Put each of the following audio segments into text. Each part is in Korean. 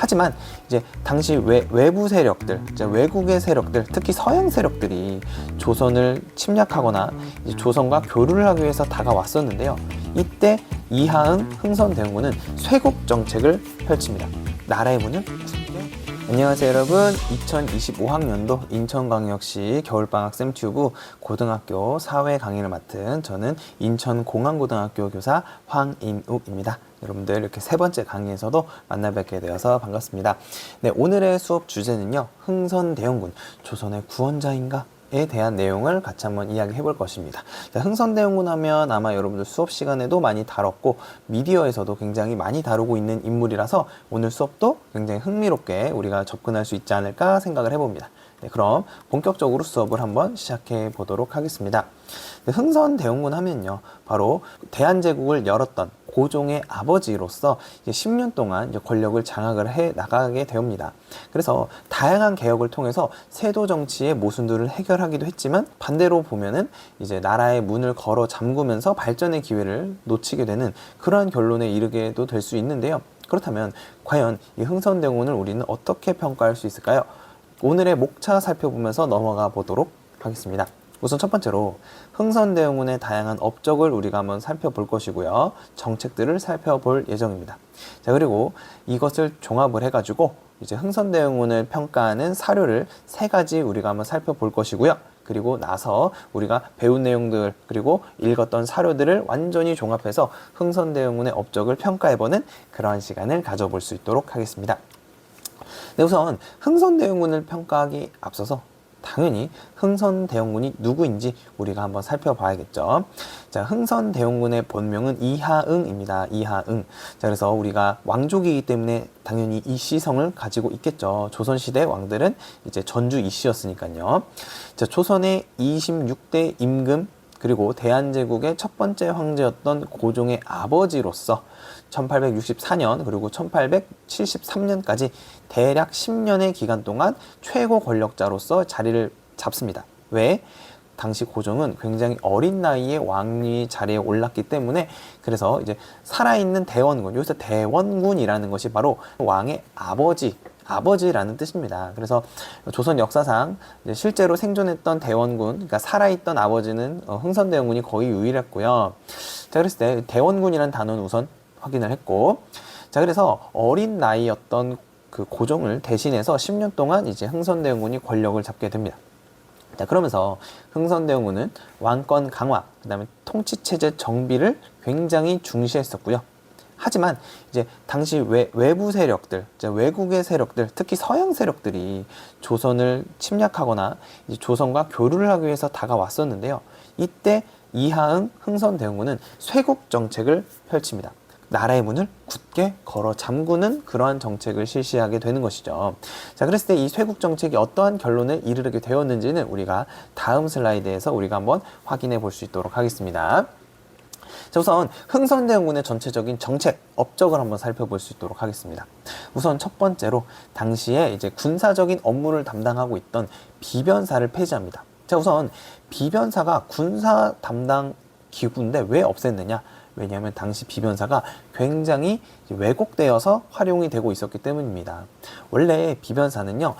하지만 이제 당시 외부 세력들, 이제 외국의 세력들, 특히 서양 세력들이 조선을 침략하거나 이제 조선과 교류를 하기 위해서 다가왔었는데요. 이때 이하응 흥선대원군은 쇄국 정책을 펼칩니다. 나라의 문을 안녕하세요 여러분, 2025학년도 인천광역시 겨울방학쌤 튜브 고등학교 사회 강의를 맡은 저는 인천공항고등학교 교사 황인욱입니다. 여러분들 이렇게 세 번째 강의에서도 만나 뵙게 되어서 반갑습니다. 네, 오늘의 수업 주제는요, 흥선대원군 조선의 구원자인가? 에 대한 내용을 같이 한번 이야기해 볼 것입니다. 자, 흥선대원군 하면 아마 여러분들 수업 시간에도 많이 다뤘고 미디어에서도 굉장히 많이 다루고 있는 인물이라서 오늘 수업도 굉장히 흥미롭게 우리가 접근할 수 있지 않을까 생각을 해봅니다. 네, 그럼 본격적으로 수업을 한번 시작해 보도록 하겠습니다. 네, 흥선대원군 하면요, 바로 대한제국을 열었던 고종의 아버지로서 이제 10년 동안 이제 권력을 장악을 해 나가게 되옵니다. 그래서 다양한 개혁을 통해서 세도 정치의 모순들을 해결하기도 했지만, 반대로 보면은 이제 나라의 문을 걸어 잠그면서 발전의 기회를 놓치게 되는 그러한 결론에 이르게도 될 수 있는데요. 그렇다면 과연 이 흥선대원군을 우리는 어떻게 평가할 수 있을까요? 오늘의 목차 살펴보면서 넘어가 보도록 하겠습니다. 우선 첫 번째로 흥선대원군의 다양한 업적을 우리가 한번 살펴볼 것이고요. 정책들을 살펴볼 예정입니다. 자, 그리고 이것을 종합을 해가지고 이제 흥선대원군을 평가하는 사료를 세 가지 우리가 한번 살펴볼 것이고요. 그리고 나서 우리가 배운 내용들 그리고 읽었던 사료들을 완전히 종합해서 흥선대원군의 업적을 평가해보는 그러한 시간을 가져볼 수 있도록 하겠습니다. 네, 우선 흥선대원군을 평가하기 앞서서 당연히 흥선대원군이 누구인지 우리가 한번 살펴봐야겠죠. 자, 흥선대원군의 본명은 이하응입니다. 이하응. 자, 그래서 우리가 왕족이기 때문에 당연히 이씨성을 가지고 있겠죠. 조선시대 왕들은 이제 전주 이씨였으니까요. 자, 조선의 26대 임금 그리고 대한제국의 첫 번째 황제였던 고종의 아버지로서 1864년 그리고 1873년까지 대략 10년의 기간 동안 최고 권력자로서 자리를 잡습니다. 왜? 당시 고종은 굉장히 어린 나이에 왕위 자리에 올랐기 때문에, 그래서 이제 살아있는 대원군, 여기서 대원군이라는 것이 바로 왕의 아버지라는 뜻입니다. 그래서 조선 역사상 실제로 생존했던 대원군, 그러니까 살아있던 아버지는 흥선대원군이 거의 유일했고요. 자, 그랬을 때 대원군이라는 단어는 우선 확인을 했고, 자, 그래서 어린 나이였던 그 고종을 대신해서 10년 동안 이제 흥선대원군이 권력을 잡게 됩니다. 자, 그러면서 흥선대원군은 왕권 강화, 그 다음에 통치체제 정비를 굉장히 중시했었고요. 하지만 이제 당시 외부 세력들, 이제 외국의 세력들, 특히 서양 세력들이 조선을 침략하거나 이제 조선과 교류를 하기 위해서 다가왔었는데요. 이때 이하응 흥선대원군은 쇄국 정책을 펼칩니다. 나라의 문을 굳게 걸어 잠그는 그러한 정책을 실시하게 되는 것이죠. 자, 그랬을 때 이 쇄국 정책이 어떠한 결론에 이르게 되었는지는 우리가 다음 슬라이드에서 우리가 한번 확인해 볼 수 있도록 하겠습니다. 자, 우선 흥선대원군의 전체적인 정책, 업적을 한번 살펴볼 수 있도록 하겠습니다. 우선 첫 번째로 당시에 이제 군사적인 업무를 담당하고 있던 비변사를 폐지합니다. 자, 우선 비변사가 군사 담당 기구인데 왜 없앴느냐? 왜냐하면 당시 비변사가 굉장히 왜곡되어서 활용이 되고 있었기 때문입니다. 원래 비변사는요,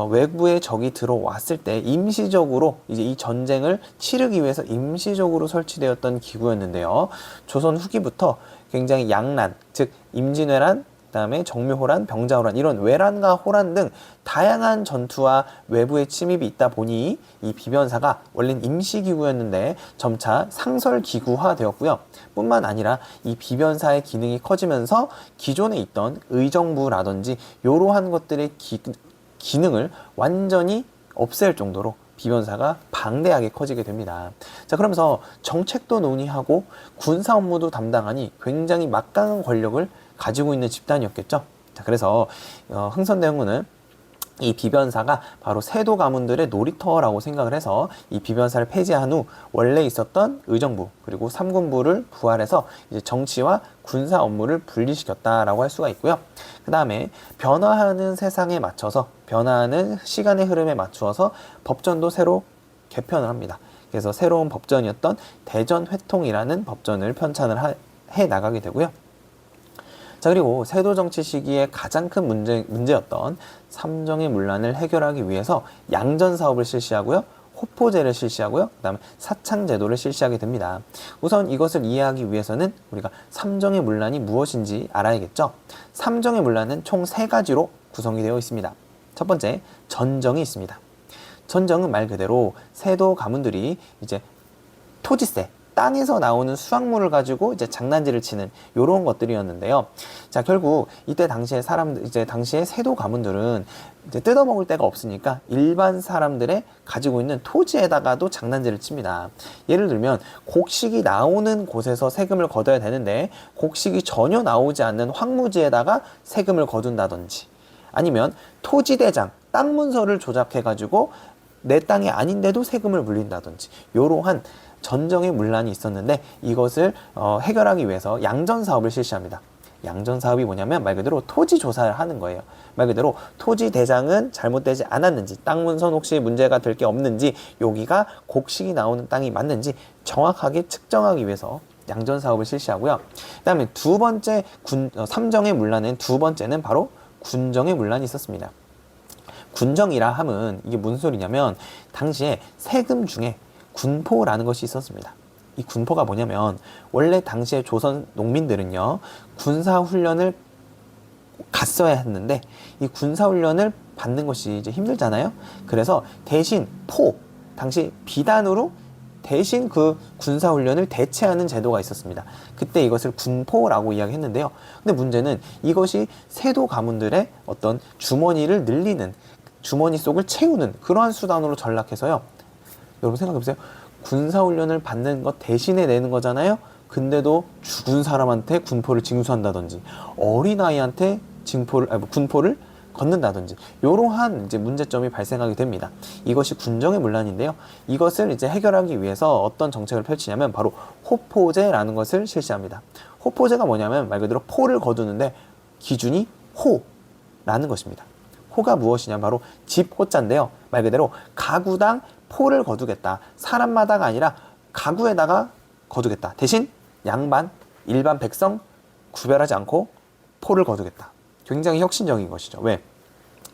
외부의 적이 들어왔을 때 임시적으로 이제 이 전쟁을 치르기 위해서 임시적으로 설치되었던 기구였는데요. 조선 후기부터 굉장히 양란, 즉 임진왜란, 그다음에 정묘호란, 병자호란, 이런 외란과 호란 등 다양한 전투와 외부의 침입이 있다 보니 이 비변사가 원래는 임시기구였는데 점차 상설기구화 되었고요. 뿐만 아니라 이 비변사의 기능이 커지면서 기존에 있던 의정부라든지 이러한 것들의 기능을 완전히 없앨 정도로 비변사가 방대하게 커지게 됩니다. 자, 그러면서 정책도 논의하고 군사 업무도 담당하니 굉장히 막강한 권력을 가지고 있는 집단이었겠죠. 자, 그래서 흥선대원군은 이 비변사가 바로 세도 가문들의 놀이터라고 생각을 해서 이 비변사를 폐지한 후 원래 있었던 의정부 그리고 삼군부를 부활해서 이제 정치와 군사 업무를 분리시켰다라고 할 수가 있고요. 그 다음에 변화하는 세상에 맞춰서, 변화하는 시간의 흐름에 맞추어서 법전도 새로 개편을 합니다. 그래서 새로운 법전이었던 대전회통이라는 법전을 편찬을 해 나가게 되고요. 자, 그리고 세도 정치 시기에 가장 큰 문제였던 삼정의 문란을 해결하기 위해서 양전 사업을 실시하고요. 호포제를 실시하고요. 그다음에 사창제도를 실시하게 됩니다. 우선 이것을 이해하기 위해서는 우리가 삼정의 문란이 무엇인지 알아야겠죠. 삼정의 문란은 총 3가지로 구성이 되어 있습니다. 첫 번째, 전정이 있습니다. 전정은 말 그대로 세도 가문들이 이제 토지세, 땅에서 나오는 수확물을 가지고 이제 장난질을 치는 요런 것들이었는데요. 자, 결국 이때 당시에 당시에 세도 가문들은 이제 뜯어먹을 데가 없으니까 일반 사람들의 가지고 있는 토지에다가도 장난질을 칩니다. 예를 들면 곡식이 나오는 곳에서 세금을 걷어야 되는데 곡식이 전혀 나오지 않는 황무지에다가 세금을 거둔다든지, 아니면 토지대장, 땅 문서를 조작해가지고 내 땅이 아닌데도 세금을 물린다든지, 이러한 전정의 문란이 있었는데 이것을 해결하기 위해서 양전 사업을 실시합니다. 양전 사업이 뭐냐면 말 그대로 토지 조사를 하는 거예요. 말 그대로 토지 대장은 잘못되지 않았는지, 땅 문서는 혹시 문제가 될 게 없는지, 여기가 곡식이 나오는 땅이 맞는지 정확하게 측정하기 위해서 양전 사업을 실시하고요. 그다음에 두 번째 삼정의 문란은 두 번째는 바로 군정의 문란이 있었습니다. 군정이라 함은 이게 무슨 소리냐면 당시에 세금 중에 군포라는 것이 있었습니다. 이 군포가 뭐냐면 원래 당시에 조선 농민들은요, 군사훈련을 갔어야 했는데 이 군사훈련을 받는 것이 이제 힘들잖아요. 그래서 대신 당시 비단으로 대신 그 군사훈련을 대체하는 제도가 있었습니다. 그때 이것을 군포라고 이야기했는데요. 근데 문제는 이것이 세도 가문들의 어떤 주머니를 늘리는, 주머니 속을 채우는 그러한 수단으로 전락해서요. 여러분 생각해보세요. 군사훈련을 받는 것 대신에 내는 거잖아요. 근데도 죽은 사람한테 군포를 징수한다든지, 어린아이한테 군포를 걷는다든지, 이러한 이제 문제점이 발생하게 됩니다. 이것이 군정의 문란인데요. 이것을 이제 해결하기 위해서 어떤 정책을 펼치냐면 바로 호포제라는 것을 실시합니다. 호포제가 뭐냐면 말 그대로 포를 거두는데 기준이 호라는 것입니다. 호가 무엇이냐, 바로 집 호자인데요. 말 그대로 가구당 포를 거두겠다. 사람마다가 아니라 가구에다가 거두겠다. 대신 양반, 일반 백성 구별하지 않고 포를 거두겠다. 굉장히 혁신적인 것이죠. 왜?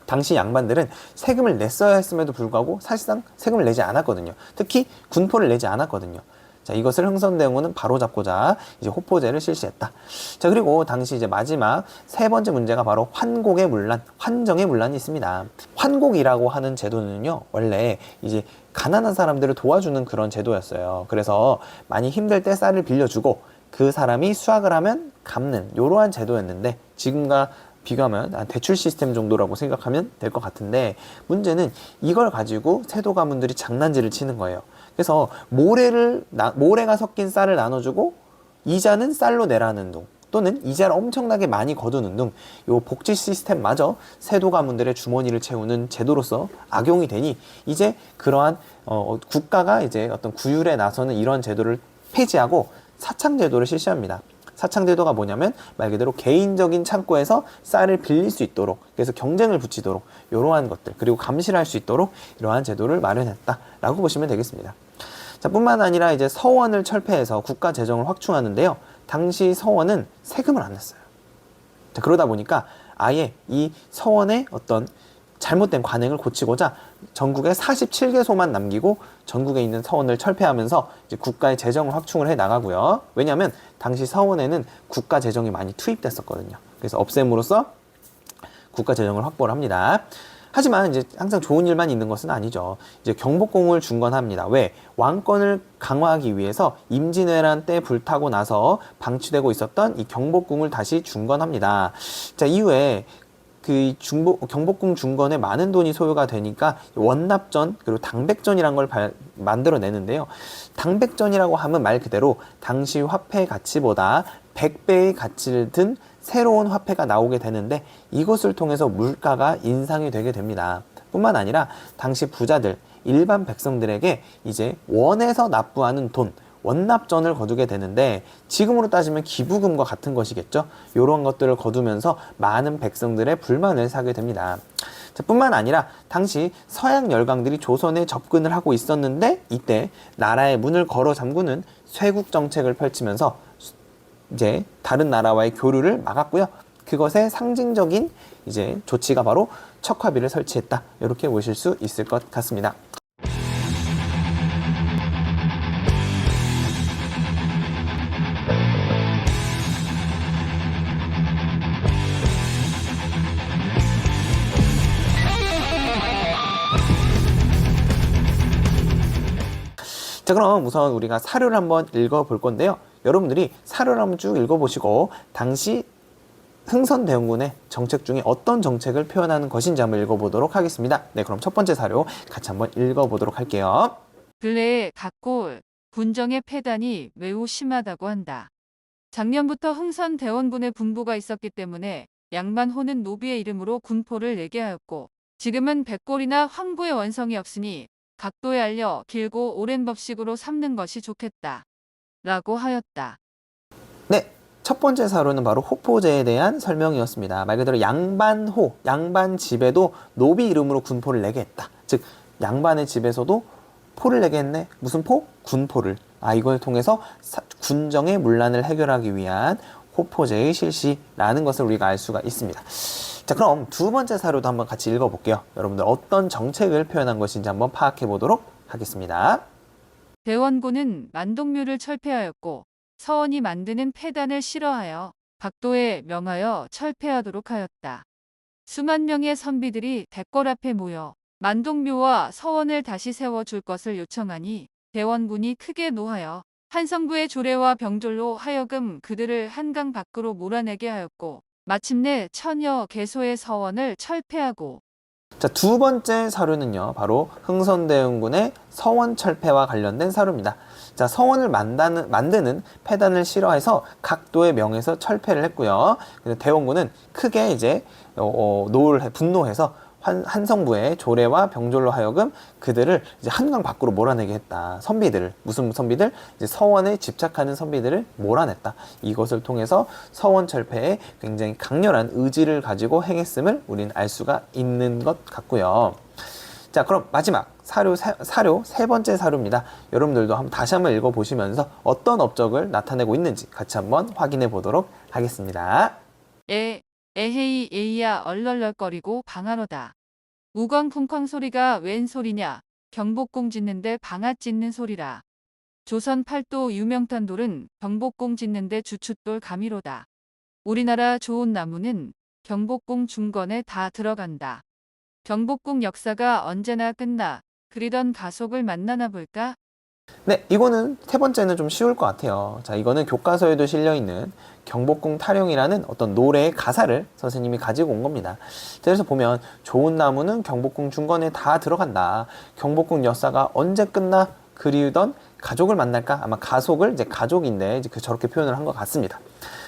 당시 양반들은 세금을 냈어야 했음에도 불구하고 사실상 세금을 내지 않았거든요. 특히 군포를 내지 않았거든요. 자, 이것을 흥선대원군은 바로잡고자 이제 호포제를 실시했다. 자, 그리고 당시 이제 마지막 세 번째 문제가 바로 환곡의 문란, 환정의 문란이 있습니다. 환곡이라고 하는 제도는요, 원래 이제 가난한 사람들을 도와주는 그런 제도였어요. 그래서 많이 힘들 때 쌀을 빌려주고 그 사람이 수확을 하면 갚는 이러한 제도였는데, 지금과 비교하면 대출 시스템 정도라고 생각하면 될 것 같은데, 문제는 이걸 가지고 세도 가문들이 장난질을 치는 거예요. 그래서 모래가 섞인 쌀을 나눠주고 이자는 쌀로 내라는 둥, 또는 이자를 엄청나게 많이 거두는 둥, 요 복지 시스템마저 세도 가문들의 주머니를 채우는 제도로서 악용이 되니 이제 그러한 국가가 이제 어떤 구휼에 나서는 이런 제도를 폐지하고 사창제도를 실시합니다. 사창제도가 뭐냐면 말 그대로 개인적인 창고에서 쌀을 빌릴 수 있도록, 그래서 경쟁을 붙이도록 이러한 것들, 그리고 감시를 할 수 있도록 이러한 제도를 마련했다라고 보시면 되겠습니다. 자, 뿐만 아니라 이제 서원을 철폐해서 국가 재정을 확충하는데요. 당시 서원은 세금을 안 냈어요. 자, 그러다 보니까 아예 이 서원의 어떤 잘못된 관행을 고치고자 전국에 47개소만 남기고 전국에 있는 서원을 철폐하면서 이제 국가의 재정을 확충을 해 나가고요. 왜냐하면 당시 서원에는 국가 재정이 많이 투입됐었거든요. 그래서 없앰으로써 국가 재정을 확보를 합니다. 하지만 이제 항상 좋은 일만 있는 것은 아니죠. 이제 경복궁을 중건합니다. 왜? 왕권을 강화하기 위해서 임진왜란 때 불타고 나서 방치되고 있었던 이 경복궁을 다시 중건합니다. 자, 이후에 그 경복궁 중건에 많은 돈이 소요가 되니까 원납전, 그리고 당백전이란 걸 만들어내는데요. 당백전이라고 하면 말 그대로 당시 화폐 가치보다 100배의 가치를 든 새로운 화폐가 나오게 되는데, 이것을 통해서 물가가 인상이 되게 됩니다. 뿐만 아니라 당시 부자들, 일반 백성들에게 이제 원에서 납부하는 돈, 원납전을 거두게 되는데, 지금으로 따지면 기부금과 같은 것이겠죠. 이런 것들을 거두면서 많은 백성들의 불만을 사게 됩니다. 자, 뿐만 아니라 당시 서양 열강들이 조선에 접근을 하고 있었는데, 이때 나라의 문을 걸어 잠그는 쇄국 정책을 펼치면서 이제 다른 나라와의 교류를 막았고요. 그것의 상징적인 이제 조치가 바로 척화비를 설치했다. 이렇게 보실 수 있을 것 같습니다. 자, 그럼 우선 우리가 사료를 한번 읽어볼 건데요. 여러분들이 사료를 한번 쭉 읽어보시고 당시 흥선대원군의 정책 중에 어떤 정책을 표현하는 것인지 한번 읽어보도록 하겠습니다. 네, 그럼 첫 번째 사료 같이 한번 읽어보도록 할게요. 근래에 각골 군정의 폐단이 매우 심하다고 한다. 작년부터 흥선대원군의 분부가 있었기 때문에 양반호는 노비의 이름으로 군포를 내게 하였고 지금은 백골이나 황부의 원성이 없으니 각도에 알려 길고 오랜 법식으로 삼는 것이 좋겠다. 라고 하였다. 네, 첫 번째 사료는 바로 호포제에 대한 설명이었습니다. 말 그대로 양반호, 양반 집에도 노비 이름으로 군포를 내게 했다. 즉 양반의 집에서도 포를 내게 했네. 무슨 포? 군포를. 이걸 통해서 군정의 문란을 해결하기 위한 호포제의 실시라는 것을 우리가 알 수가 있습니다. 자, 그럼 두 번째 사료도 한번 같이 읽어볼게요. 여러분들 어떤 정책을 표현한 것인지 한번 파악해 보도록 하겠습니다. 대원군은 만동묘를 철폐하였고 서원이 만드는 폐단을 싫어하여 각도에 명하여 철폐하도록 하였다. 수만 명의 선비들이 대궐 앞에 모여 만동묘와 서원을 다시 세워줄 것을 요청하니 대원군이 크게 노하여 한성부의 조례와 병졸로 하여금 그들을 한강 밖으로 몰아내게 하였고 마침내 천여 개소의 서원을 철폐하고 자, 두 번째 사료는요, 바로 흥선대원군의 서원 철폐와 관련된 사료입니다. 자, 서원을 만드는 폐단을 싫어해서 각도의 명에서 철폐를 했고요. 그래서 대원군은 크게 이제 분노해서 한성부의 조례와 병졸로 하여금 그들을 이제 한강 밖으로 몰아내게 했다. 선비들을, 무슨 선비들? 이제 서원에 집착하는 선비들을 몰아냈다. 이것을 통해서 서원 철폐에 굉장히 강렬한 의지를 가지고 행했음을 우리는 알 수가 있는 것 같고요. 자, 그럼 마지막 사료 세 번째 사료입니다. 여러분들도 다시 한번 읽어보시면서 어떤 업적을 나타내고 있는지 같이 한번 확인해 보도록 하겠습니다. 에헤이 에이야 얼얼얼거리고 방하로다. 우광 쿵쾅 소리가 웬 소리냐. 경복궁 짓는데 방아 찢는 소리라. 조선 팔도 유명탄 돌은 경복궁 짓는데 주춧돌 가미로다. 우리나라 좋은 나무는 경복궁 중건에 다 들어간다. 경복궁 역사가 언제나 끝나. 그리던 가속을 만나나 볼까? 네, 이거는 세 번째는 좀 쉬울 것 같아요. 자, 이거는 교과서에도 실려있는 경복궁 타령이라는 어떤 노래의 가사를 선생님이 가지고 온 겁니다. 그래서 보면 좋은 나무는 경복궁 중건에 다 들어간다. 경복궁 역사가 언제 끝나 그리던 가족을 만날까? 아마 가속을 이제 가족인데 이제 저렇게 표현을 한 것 같습니다.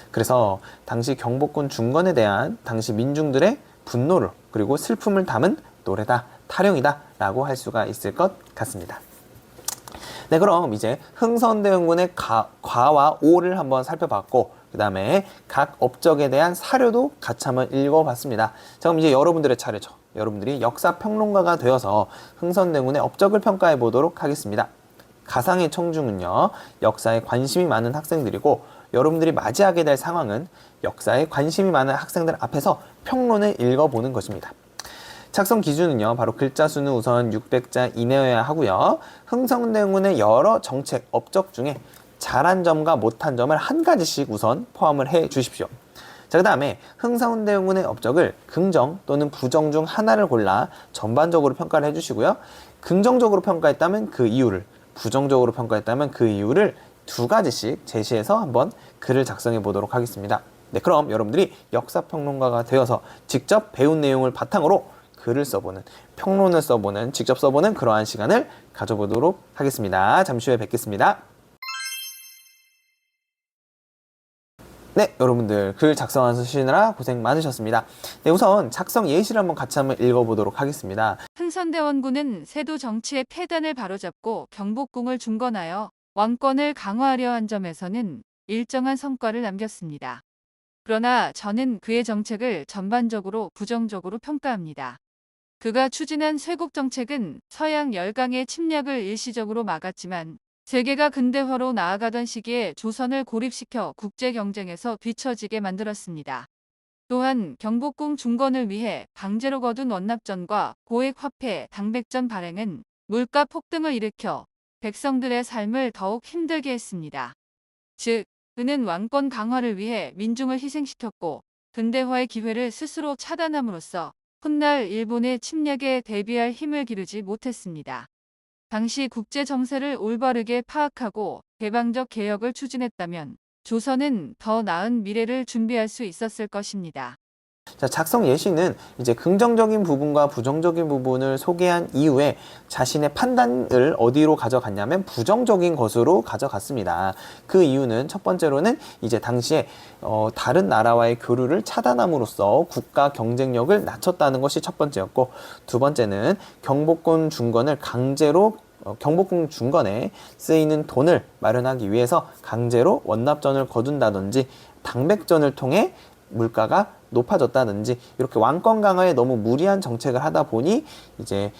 그래서 당시 경복궁 중건에 대한 당시 민중들의 분노를 그리고 슬픔을 담은 노래다, 타령이다 라고 할 수가 있을 것 같습니다. 네, 그럼 이제 흥선대원군의 과와 오를 한번 살펴봤고 그 다음에 각 업적에 대한 사료도 같이 한번 읽어봤습니다. 자, 그럼 이제 여러분들의 차례죠. 여러분들이 역사평론가가 되어서 흥선대원군의 업적을 평가해 보도록 하겠습니다. 가상의 청중은요, 역사에 관심이 많은 학생들이고 여러분들이 맞이하게 될 상황은 역사에 관심이 많은 학생들 앞에서 평론을 읽어보는 것입니다. 작성 기준은요, 바로 글자 수는 우선 600자 이내여야 하고요. 흥선대원군의 여러 정책, 업적 중에 잘한 점과 못한 점을 한 가지씩 우선 포함을 해 주십시오. 자, 그 다음에 흥선대원군의 업적을 긍정 또는 부정 중 하나를 골라 전반적으로 평가를 해주시고요. 긍정적으로 평가했다면 그 이유를, 부정적으로 평가했다면 그 이유를 두 가지씩 제시해서 한번 글을 작성해 보도록 하겠습니다. 네, 그럼 여러분들이 역사평론가가 되어서 직접 배운 내용을 바탕으로 글을 써보는, 평론을 써보는, 직접 써보는 그러한 시간을 가져보도록 하겠습니다. 잠시 후에 뵙겠습니다. 네, 여러분들 글 작성하시느라 고생 많으셨습니다. 네, 우선 작성 예시를 한번 같이 한번 읽어보도록 하겠습니다. 흥선대원군은 세도 정치의 폐단을 바로잡고 경복궁을 중건하여 왕권을 강화하려 한 점에서는 일정한 성과를 남겼습니다. 그러나 저는 그의 정책을 전반적으로 부정적으로 평가합니다. 그가 추진한 쇄국 정책은 서양 열강의 침략을 일시적으로 막았지만 세계가 근대화로 나아가던 시기에 조선을 고립시켜 국제 경쟁에서 뒤처지게 만들었습니다. 또한 경복궁 중건을 위해 강제로 거둔 원납전과 고액 화폐, 당백전 발행은 물가 폭등을 일으켜 백성들의 삶을 더욱 힘들게 했습니다. 즉, 그는 왕권 강화를 위해 민중을 희생시켰고 근대화의 기회를 스스로 차단함으로써 훗날 일본의 침략에 대비할 힘을 기르지 못했습니다. 당시 국제 정세를 올바르게 파악하고 개방적 개혁을 추진했다면 조선은 더 나은 미래를 준비할 수 있었을 것입니다. 자, 작성 예시는 이제 긍정적인 부분과 부정적인 부분을 소개한 이후에 자신의 판단을 어디로 가져갔냐면 부정적인 것으로 가져갔습니다. 그 이유는 첫 번째로는 이제 당시에 다른 나라와의 교류를 차단함으로써 국가 경쟁력을 낮췄다는 것이 첫 번째였고, 두 번째는 경복궁 중건을 강제로 경복궁 중건에 쓰이는 돈을 마련하기 위해서 강제로 원납전을 거둔다든지 당백전을 통해 물가가 높아졌다든지 이렇게 왕권 강화에 너무 무리한 정책을 하다 보니 이제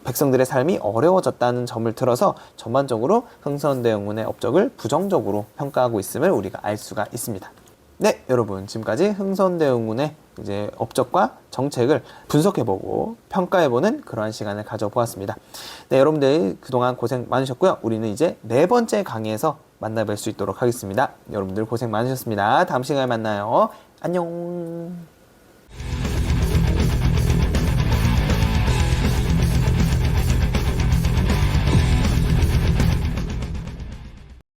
백성들의 삶이 어려워졌다는 점을 들어서 전반적으로 흥선대원군의 업적을 부정적으로 평가하고 있음을 우리가 알 수가 있습니다. 네, 여러분, 지금까지 흥선대원군의 이제 업적과 정책을 분석해보고 평가해보는 그러한 시간을 가져보았습니다. 네, 여러분들 그동안 고생 많으셨고요. 우리는 이제 네 번째 강의에서 만나뵐 수 있도록 하겠습니다. 여러분들 고생 많으셨습니다. 다음 시간에 만나요. 안녕.